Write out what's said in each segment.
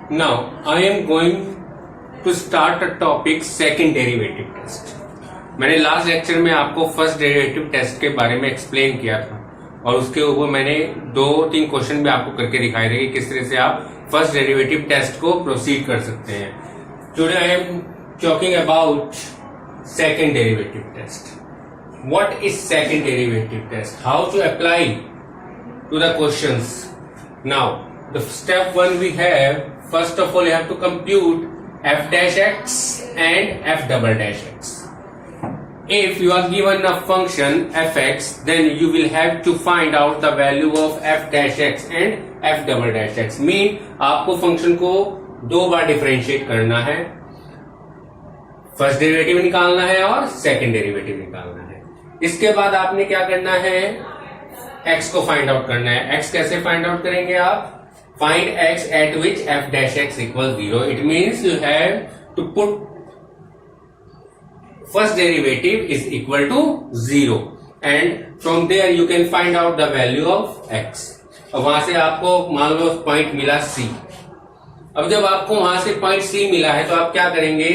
Now I am going to start a topic second derivative test. मैंने last lecture में आपको first derivative test के बारे में एक्सप्लेन किया था और उसके ऊपर मैंने 2-3 क्वेश्चन भी आपको करके दिखाए थे कि किस तरह से आप फर्स्ट डेरिवेटिव टेस्ट को प्रोसीड कर सकते हैं. Today I am talking about second derivative test. What is second derivative test? How to apply to the questions? Now the step 1 we have, first of all you have to compute f dash x and f double dash x. If you are given a function fx, then you will have to find out the value of f dash x and f double dash x. Mean आपको function को 2 बार differentiate करना है, first derivative निकालना है और second derivative निकालना है. इसके बाद आपने क्या करना है, x को फाइंड आउट करना है. x कैसे फाइंड आउट करेंगे आप? Find x at which f dash x equals 0. It means you have to put first derivative is equal to 0 and from there you can find out the value of x. और वहां से आपको मान लो point मिला c. अब जब आपको वहां से पॉइंट c मिला है तो आप क्या करेंगे,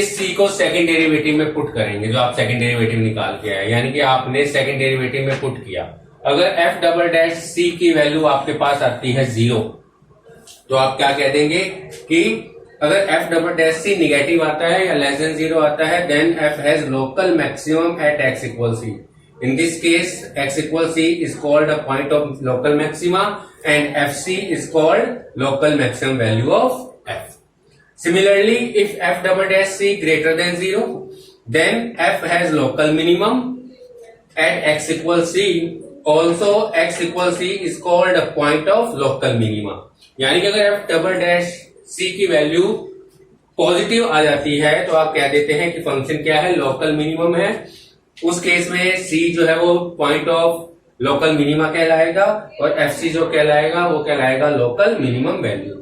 इस c को सेकंड डेरिवेटिव में पुट करेंगे जो आप सेकंड डेरिवेटिव निकाल के आए, यानी कि आपने सेकंड डेरिवेटिव में पुट किया. अगर f डबल डैश c की वैल्यू आपके पास आती है 0 तो आप क्या कह देंगे कि अगर f double dash c negative आता है या लेस देन 0 आता है then f has local maximum at x equal c. In this case x equal c is called a point of local maxima and fc is called local maximum value of f. Similarly if f double dash c greater than 0 then f has local minimum at x equal c. Also x equal c is called a point of local minima. यानी कि अगर f double dash c की value positive आ जाती है तो आप कह देते हैं कि फंक्शन क्या है, लोकल मिनिमम है. उस केस में c जो है वो पॉइंट ऑफ लोकल मिनिमा कहलाएगा और fc जो कहलाएगा वो कहलाएगा लोकल मिनिमम वैल्यू.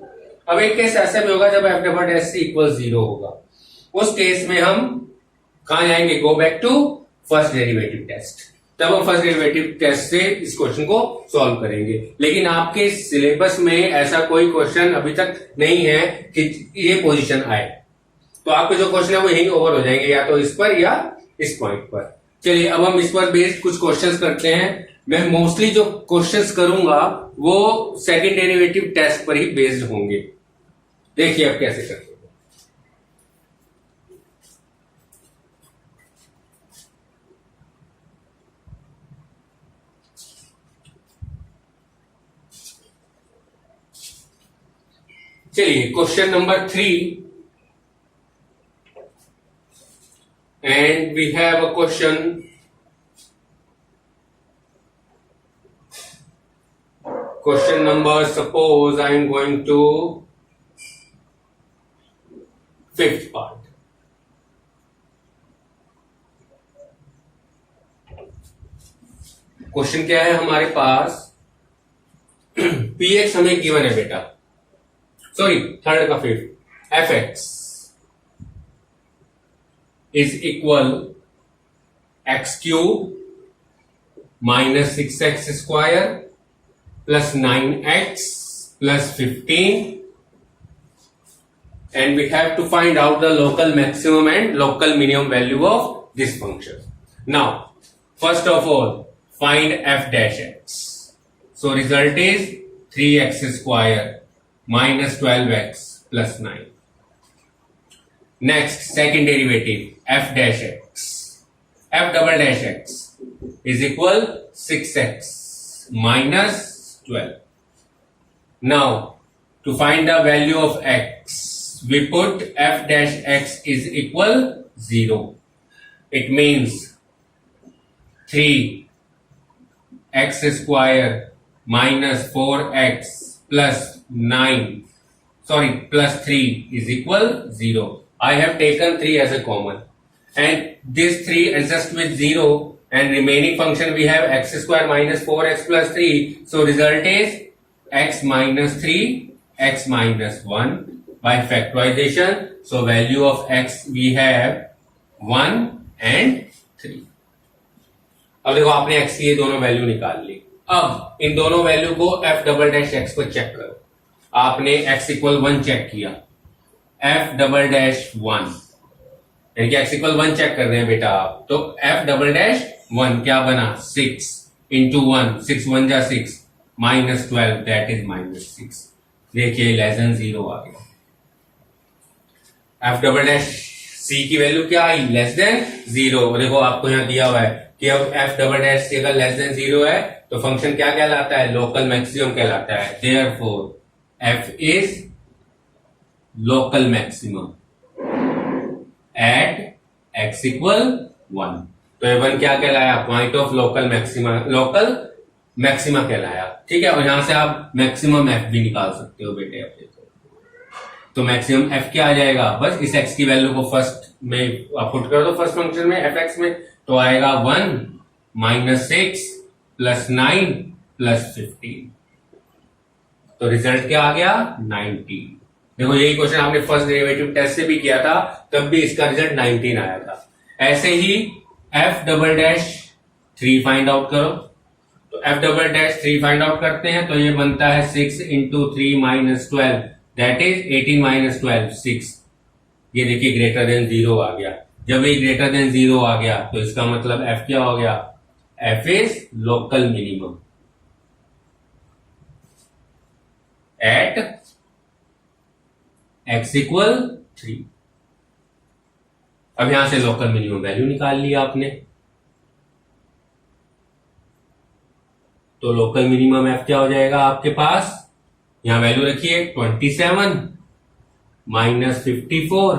अब एक केस ऐसा भी होगा जब f double dash c equal 0 होगा. उस केस में हम कहां जाएंगे, go back to first derivative test. तब हम फर्स्ट डेरिवेटिव टेस्ट से इस क्वेश्चन को सॉल्व करेंगे. लेकिन आपके सिलेबस में ऐसा कोई क्वेश्चन अभी तक नहीं है कि ये पोजीशन आए, तो आपके जो क्वेश्चन है वो यही ओवर हो जाएंगे, या तो इस पर या इस पॉइंट पर. चलिए अब हम इस पर बेस्ड कुछ क्वेश्चंस करते हैं. मैं मोस्टली जो क्वेश्चंस करूंगा वो सेकंड डेरिवेटिव टेस्ट पर ही बेस्ड होंगे. देखिए अब कैसे करते हैं. चलिए question number 3 and we have a question. Question number, suppose I am going to 5th part. Question क्या है हमारे पास, px हमें गिवन है बेटा, सॉरी थर्ड का 5th, fx is equal x cube minus 6x square plus 9x plus 15 and we have to find out the local maximum and local minimum value of this function. Now first of all find f dash x. So result is 3x square minus 12x plus 9. Next, second derivative, f dash x. f double dash x is equal 6x minus 12. Now, to find the value of x, we put f dash x is equal 0. It means 3x square minus 4x plus 3 is equal 0. I have taken 3 as a common and this 3 adjust with 0 and remaining function we have x square minus 4x plus 3. So result is x minus 3, x minus 1 by factorization. So value of x we have 1 and 3. अब देखो आपने x की ये दोनों value निकाल ली. अब इन दोनों value को f डबल डैश x को चेक करो. आपने x इक्वल 1 चेक किया, f डबल डैश 1, यानी कि x इक्वल 1 चेक कर रहे हैं बेटा आप, तो f डबल डैश 1 क्या बना 6 इंटू 1, 6 1 जा 6 माइनस 12 दैट इज माइनस 6। देखिए लेस देन 0 आ गया। f डबल डैश c की वैल्यू क्या आई, लेस देन 0। देखो आपको यहां दिया हुआ है कि अब f डबल डैश अगर लेस देन 0 है तो फंक्शन क्या कहलाता है, लोकल मैक्सिमम कहलाता है। Therefore f is local maximum at x equal 1। तो ये 1 क्या कहलाया, पॉइंट ऑफ लोकल मैक्सिमा कहलाया। ठीक है, और यहां से आप मैक्सिमम f भी निकाल सकते हो बेटे अपने। तो मैक्सिमम f क्या आ जाएगा, बस इस x की वैल्यू को फर्स्ट में आप पुट कर दो फर्स्ट फंक्शन में fx में, तो आएगा 1 माइनस 6 प्लस 9 प्लस 15। तो रिजल्ट क्या आ गया 19। देखो यही क्वेश्चन आपने फर्स्ट डेरिवेटिव टेस्ट से भी किया था, तब भी इसका रिजल्ट 19 आया था। ऐसे ही f double dash 3 find out करो, तो f double dash 3 find out करते हैं तो ये बनता है 6 into 3 minus 12 that is 18 minus 12 6। ये देखिए ग्रेटर देन 0 आ गया। जब ये ग्रेटर देन 0 आ गया तो इसका मतलब f क्या हो गया, f is local minimum at x equal 3। अब यहां से लोकल मिनिमम वैल्यू निकाल लिया आपने, तो लोकल मिनिमम f क्या हो जाएगा आपके पास, यहां वैल्यू रखिए 27 माइनस 54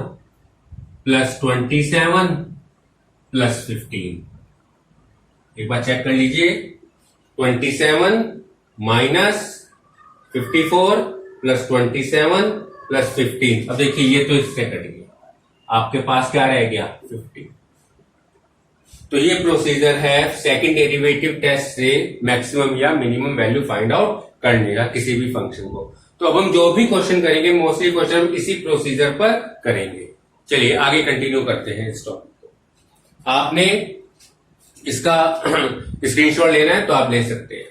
प्लस 27 प्लस 15। एक बार चेक कर लीजिए, 27 माइनस 54 प्लस 27 प्लस 15। अब देखिए ये तो इससे कट गया, आपके पास क्या रह गया 15। तो ये प्रोसीजर है सेकंड डेरिवेटिव टेस्ट से मैक्सिमम या मिनिमम वैल्यू फाइंड आउट करने का किसी भी फंक्शन को। तो अब हम जो भी क्वेश्चन करेंगे मोस्टली क्वेश्चन हम इसी प्रोसीजर पर करेंगे। चलिए आगे कंटिन्यू करते हैं इस टॉपिक को। आपने इसका स्क्रीनशॉट लेना है तो आप ले सकते हैं।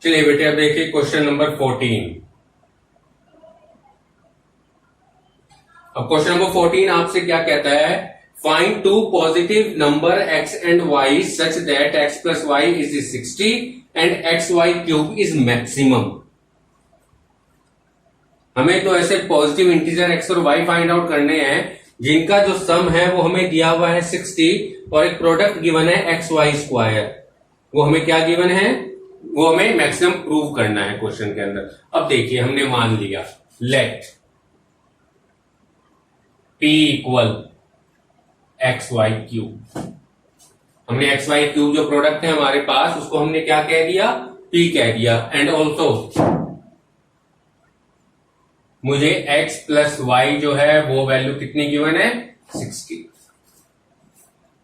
चलिए बेटे अब देखिए क्वेश्चन नंबर 14। अब क्वेश्चन नंबर 14 आपसे क्या कहता है, find two positive number x and y such that x plus y is 60 and xy cube is maximum. हमें तो ऐसे पॉजिटिव इंटीजर x और y फाइंड आउट करने हैं जिनका जो सम है वो हमें दिया हुआ है 60 और एक प्रोडक्ट गिवन है xy स्क्वायर। वो हमें क्या गिवन है, वो हमें मैक्सिमम प्रूव करना है क्वेश्चन के अंदर। अब देखिए हमने मान लिया let p equal x y cube. हमने एक्स वाई क्यूब जो प्रोडक्ट है हमारे पास उसको हमने क्या कह दिया, p कह दिया। एंड ऑल्सो मुझे x प्लस वाई जो है वो वैल्यू कितनी गिवन है 60।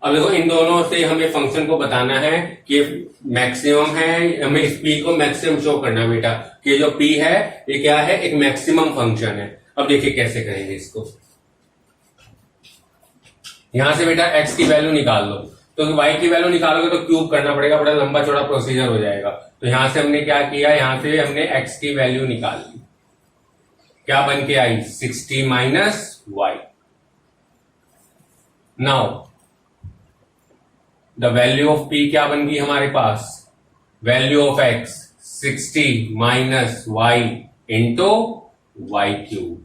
अब देखो इन दोनों से हमें फंक्शन को बताना है कि मैक्सिमम है, हमें इस p को मैक्सिमम शो करना बेटा कि जो p है ये क्या है, एक मैक्सिमम फंक्शन है। अब देखिए कैसे करेंगे इसको। यहां से बेटा x की वैल्यू निकाल लो, तो y की वैल्यू निकालोगे तो क्यूब करना पड़ेगा, बड़ा लंबा चौड़ा प्रोसीजर हो जाएगा। तो यहां से हमने क्या किया, यहां से हमने x की वैल्यू निकाल ली, क्या बन के आई 60 minus y। Now the value of p क्या बन गई हमारे पास, value of x 60 minus y into y cube.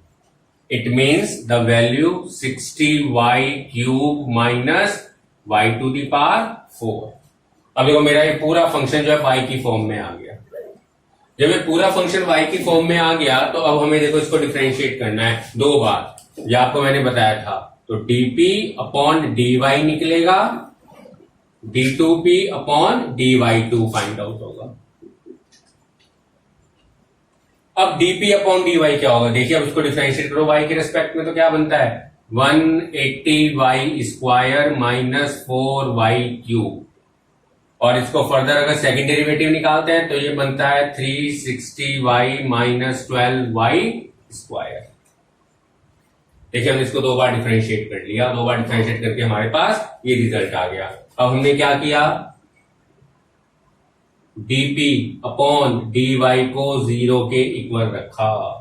It means the value 60y cube minus y to the power 4। अब देखो मेरा ये पूरा फंक्शन जो है y की फॉर्म में आ गया। जब ये पूरा फंक्शन y की फॉर्म में आ गया तो अब हमें देखो इसको डिफरेंशिएट करना है 2 बार, ये आपको मैंने बताया था। तो dp अपॉन dy निकलेगा, d2p upon dy2 find out होगा। अब dp अपॉन dy क्या होगा, देखिए अब उसको डिफरेंशिएट करो y के रेस्पेक्ट में, तो क्या बनता है 180y square minus 4y cube, और इसको फर्दर अगर सेकंड डेरिवेटिव निकालते हैं तो ये बनता है 360y माइनस 12y स्क्वायर। देखिए हमने इसको दो बार डिफरेंशिएट कर लिया, दो बार डिफरेंशिएट करके हमारे पास ये रिजल्ट आ गया। अब हमने क्या किया, dp अपॉन dy को 0 के इक्वल रखा।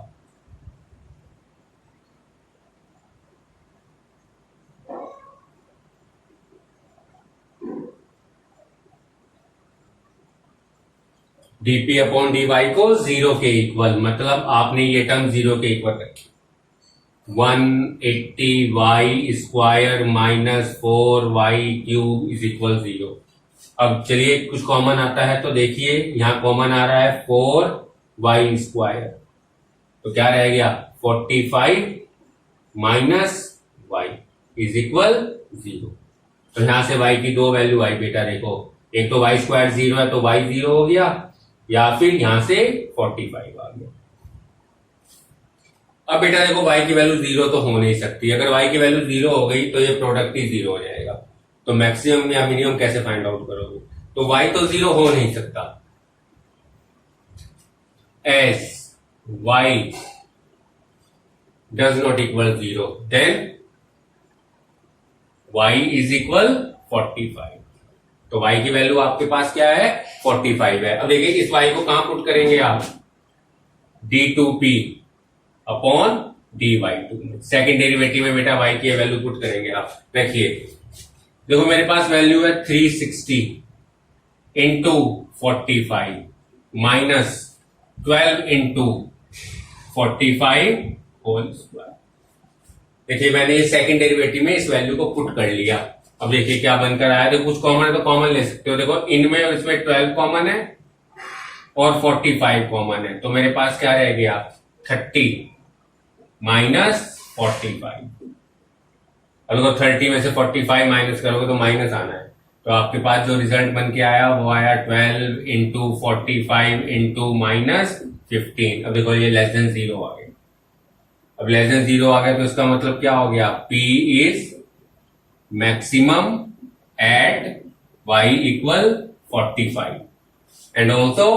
dp अपॉन dy को 0 के इक्वल, मतलब आपने ये टर्म 0 के इक्वल रखी। 180y square minus 4y cube is equal 0। अब चलिए कुछ कॉमन आता है, तो देखिए यहां कॉमन आ रहा है 4y स्क्वायर, तो क्या रह गया 45 माइनस y इज इक्वल 0। तो यहां से y की दो वैल्यू आई बेटा, देखो एक तो y स्क्वायर 0 है तो y 0 हो गया, या फिर यहां से 45 आ गया। अब बेटा देखो y की वैल्यू 0 तो हो नहीं सकती, अगर y की वैल्यू 0 हो गई तो ये प्रोडक्ट ही 0 हो जाएगा। तो मैक्सिमम या मिनिमम कैसे फाइंड आउट करोगे, तो y तो 0 हो नहीं सकता। as y does not equal 0, then y is equal 45। तो y की वैल्यू आपके पास क्या है 45 है। अब देखिए इस y को कहां पुट करेंगे आप, d2p upon dy2, second derivative में बेटा y की वैल्यू पुट करेंगे आप। देखिए देखो मेरे पास वैल्यू है 360 into 45 minus 12 into 45 whole square. देखिए मैंने ये सेकेंड डेरिवेटिव में इस वैल्यू को पुट कर लिया। अब देखिए क्या बनकर आया, देखो कुछ कॉमन है तो कॉमन ले सकते हो। देखो इनमें इसमें 12 कॉमन है और 45 कॉमन है, तो मेरे पास क्या रह गया 30 माइनस 45। अब देखो 30 में से 45 माइनस करोगे तो माइनस आना है, तो आपके पास जो रिजल्ट बन के आया वो आया 12 इंटू 45 इंटू माइनस 15। अब देखो ये लेस देन 0 आ गया। अब लेस देन 0 आ गया तो इसका मतलब क्या हो गया, P is maximum at y equal 45, and also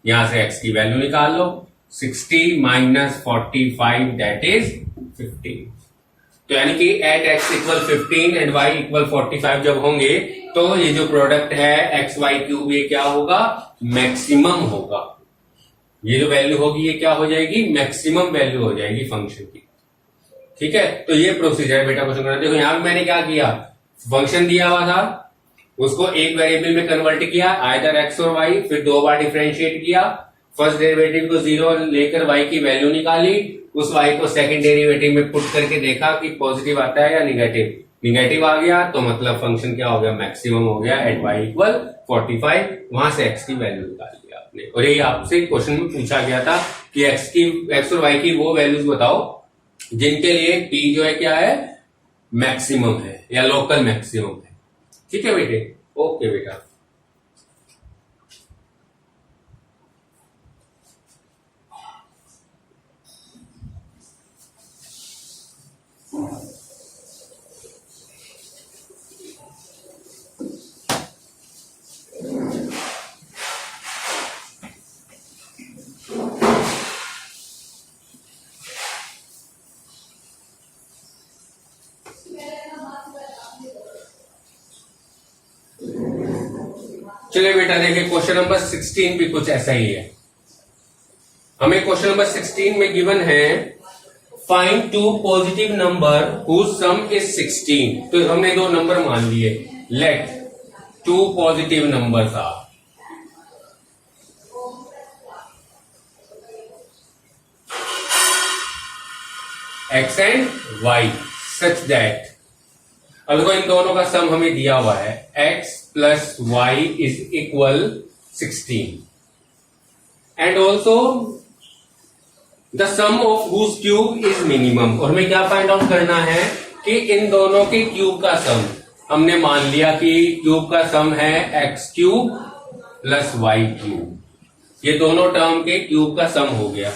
यहां से x की वैल्यू निकाल लो, 60 माइनस 45 दैट इज 15। तो यानी कि at x equal 15 and y equal 45 जब होंगे तो ये जो प्रोडक्ट है एक्स वाई क्यूब ये क्या होगा, मैक्सिमम होगा। ये जो वैल्यू होगी ये क्या हो जाएगी, मैक्सिमम वैल्यू हो जाएगी फंक्शन की। ठीक है, तो ये प्रोसीजर है बेटा क्वेश्चन करना। देखो यहां मैंने क्या किया, फंक्शन दिया हुआ था उसको एक वेरिएबल में कन्वर्ट किया, आइदर एक्स और वाई, फिर दो बार डिफरेंशिएट किया, फर्स्ट डेरिवेटिव को 0 लेकर y की वैल्यू निकाली, उस y को सेकंड डेरिवेटिव में पुट करके देखा कि पॉजिटिव आता है या निगेटिव। निगेटिव आ गया तो मतलब फंक्शन क्या हो गया, मैक्सिमम हो गया एट y इक्वल 45। वहां से x की वैल्यू निकाल लिया आपने। और ये आपसे क्वेश्चन में पूछा गया था कि x और y की वो वैल्यूज बताओ जिनके लिए p जो है क्या है, मैक्सिमम है या लोकल मैक्सिमम है। ठीक है बेटे, ओके बेटा। चलिए बेटा देखिए क्वेश्चन नंबर 16 भी कुछ ऐसा ही है। हमें क्वेश्चन नंबर 16 में गिवन है find two positive number whose sum is 16। तो हमने दो नंबर मान लिए, let two positive numbers are x and y such that, अब देखो इन दोनों का सम हमें दिया हुआ है x plus y is equal 16 and also the sum of whose cube is minimum. और हमें क्या फाइंड आउट करना है कि इन दोनों के क्यूब का सम, हमने मान लिया कि क्यूब का सम है x cube plus y cube, ये दोनों टर्म के क्यूब का सम हो गया।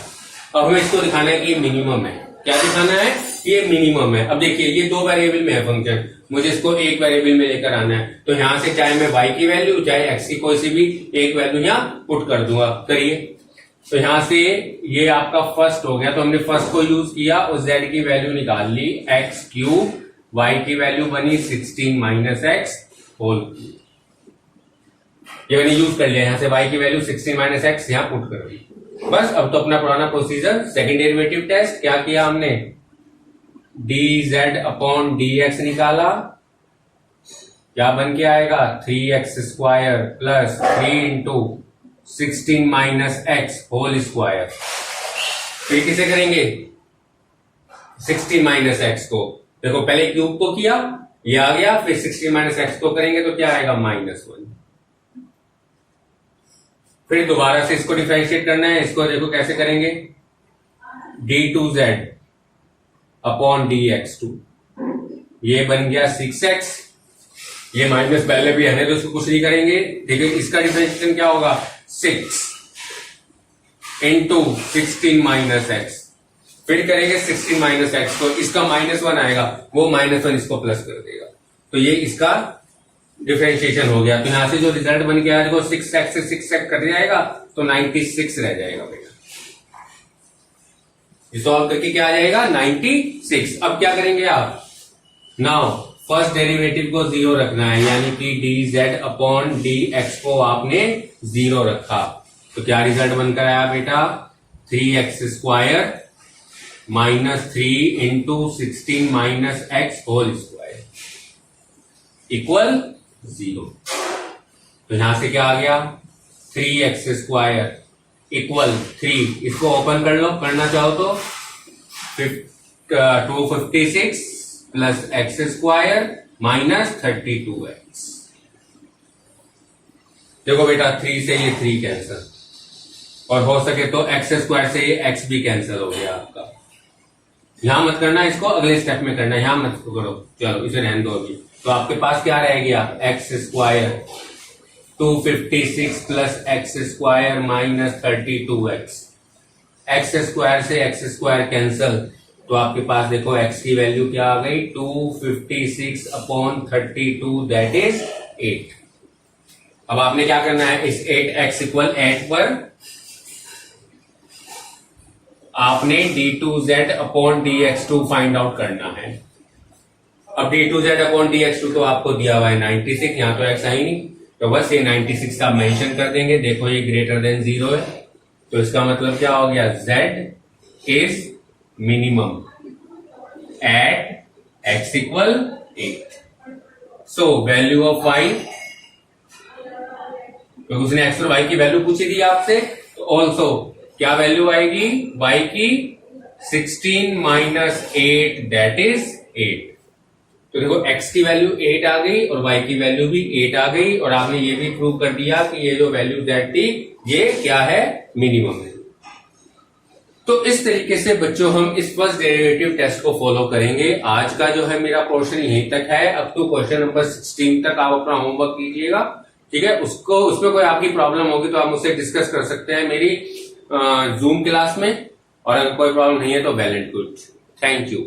अब हमें इसको दिखाना है कि ये मिनिमम है। क्या दिखाना है? ये मिनिमम है। अब देखिए ये दो वेरिएबल में है फंक्शन, मुझे इसको एक वेरिएबल में लेकर आना है, तो यहां से चाहे मैं y की वैल्यू चाहे x की कोई सी भी एक वैल्यू यहां पुट कर दूंगा। करिए, तो यहां से ये आपका फर्स्ट हो गया, तो हमने फर्स्ट को यूज किया और z की वैल्यू निकाल ली एक्स क्यूब, y की वैल्यू बनी 16 माइनस एक्स होल क्यूब। ये मैंने यूज कर लिया, यहां से y की वैल्यू 16 माइनस एक्स यहां पुट कर दी। बस अब तो अपना पुराना प्रोसीजर, सेकेंड डेरिवेटिव टेस्ट, क्या किया हमने dz अपॉन dx निकाला, क्या बन के आएगा 3x square plus 3 into 16 minus x whole square. फिर किसे करेंगे 16 माइनस एक्स को, देखो पहले क्यूब को किया ये आ गया, फिर 16 माइनस एक्स को करेंगे तो क्या आएगा -1। फिर दोबारा से इसको डिफरेंशिएट करना है, इसको देखो कैसे करेंगे d2z अपॉन dx2, ये बन गया 6x, ये माइनस पहले भी है तो इसको कुछ नहीं करेंगे। देखिए इसका डिफरेंशिएशन क्या होगा 6 इंटू 16 माइनस एक्स, फिर करेंगे 16 माइनस एक्स को, इसका -1 आएगा, वो -1 इसको प्लस कर देगा, तो ये इसका डिफरेंशिएशन हो गया। तो यहां से जो रिजल्ट बन गया देखो 6x से 6x कट जाएगा तो 96 रह जाएगा बेटा। सॉल्व करके क्या आ जाएगा 96। अब क्या करेंगे आप, नाउ फर्स्ट डेरिवेटिव को 0 रखना है, यानी कि dz अपॉन dx को आपने 0 रखा, तो क्या रिजल्ट बनकर आया बेटा 3x square minus 3 into 16 minus x whole square equal 0। तो यहां से क्या आ गया 3x स्क्वायर इक्वल 3, इसको ओपन कर लो करना चाहो तो 256 plus x square minus 32x। देखो बेटा 3 से ये 3 कैंसिल, और हो सके तो एक्स स्क्वायर से ये x भी कैंसिल हो गया आपका। यहां मत करना, इसको अगले स्टेप में करना, यहां मत करो, चलो इसे रहने दो अभी। तो आपके पास क्या रह गया x square 256 plus x square minus 32x, x square से एक्स स्क्वायर कैंसल, तो आपके पास देखो x की वैल्यू क्या आ गई 256 अपॉन 32 दैट इज 8। अब आपने क्या करना है इस 8x इक्वल 8 पर आपने d2z upon dx2 find out करना है। अब d2z अपॉन dx2 तो आपको दिया हुआ है 96, यहां तो x आई नहीं, तो बस ये 96 का मेंशन कर देंगे। देखो ये ग्रेटर देन 0 है, तो इसका मतलब क्या हो गया z is minimum at x equal 8। So value of y, तो उसने x और y की वैल्यू पूछी थी आपसे, तो ऑल्सो क्या वैल्यू आएगी y की 16 माइनस 8 दैट इज 8। तो देखो x की वैल्यू 8 आ गई और y की वैल्यू भी 8 आ गई, और आपने ये भी प्रूव कर दिया कि ये जो वैल्यू z थी ये क्या है मिनिमम है। तो इस तरीके से बच्चों हम इस फर्स्ट डेरिवेटिव टेस्ट को फॉलो करेंगे। आज का जो है मेरा पोर्शन यहीं तक है, अब तो क्वेश्चन नंबर 16 तक आप अपना होमवर्क कीजिएगा, ठीक है। उसमें कोई आपकी प्रॉब्लम होगी तो आप मुझसे डिस्कस कर सकते हैं मेरी जूम क्लास में, और अगर कोई प्रॉब्लम नहीं है तो well and good. Thank you.